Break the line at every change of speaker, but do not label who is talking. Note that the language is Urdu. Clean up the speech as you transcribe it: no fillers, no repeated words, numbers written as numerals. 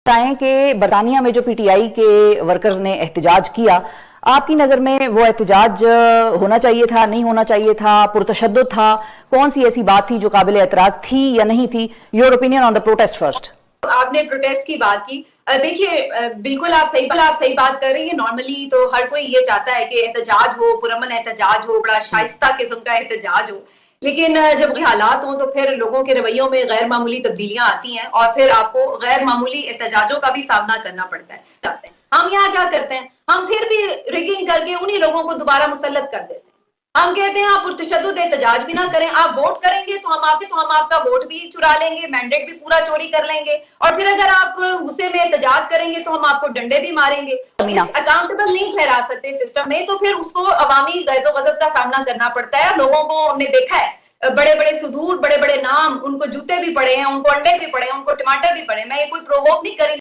بتائیں کہ برطانیہ میں جو پی ٹی آئی کے ورکرز نے احتجاج کیا، آپ کی نظر میں وہ احتجاج ہونا چاہیے تھا، نہیں ہونا چاہیے تھا، پرتشدد تھا؟ کون سی ایسی بات تھی جو قابل اعتراض تھی یا نہیں تھی؟ Your opinion on the protest first.
آپ نے پروٹیسٹ کی بات کی، دیکھیے بالکل آپ صحیح بات کر رہی ہیں۔ نارملی تو ہر کوئی یہ چاہتا ہے کہ احتجاج ہو، پرامن احتجاج ہو، بڑا شائستہ قسم کا احتجاج ہو، لیکن جب حالات ہوں تو پھر لوگوں کے رویوں میں غیر معمولی تبدیلیاں آتی ہیں اور پھر آپ کو غیر معمولی احتجاجوں کا بھی سامنا کرنا پڑتا ہے۔ ہم یہاں کیا کرتے ہیں، ہم پھر بھی ریگنگ کر کے انہی لوگوں کو دوبارہ مسلط کر دیتے ہیں۔ ہم کہتے ہیں آپ پرتشدد احتجاج بھی نہ کریں، آپ ووٹ کریں گے تو ہم آپ کا ووٹ بھی چرا لیں گے، مینڈیٹ بھی پورا چوری کر لیں گے، اور پھر اگر آپ غصے میں احتجاج کریں گے تو ہم آپ کو ڈنڈے بھی ماریں گے۔ اکاؤنٹیبل نہیں ٹھہرا سکتے سسٹم میں، تو پھر اس کو عوامی غیظ و غضب کا سامنا کرنا پڑتا ہے۔ لوگوں کو ہم نے دیکھا ہے، بڑے بڑے صدور، بڑے بڑے نام، ان کو جوتے بھی پڑے ہیں، ان کو انڈے بھی پڑے ہیں، ان کو ٹماٹر بھی پڑے ہیں۔ میں یہ کوئی پرووک نہیں کری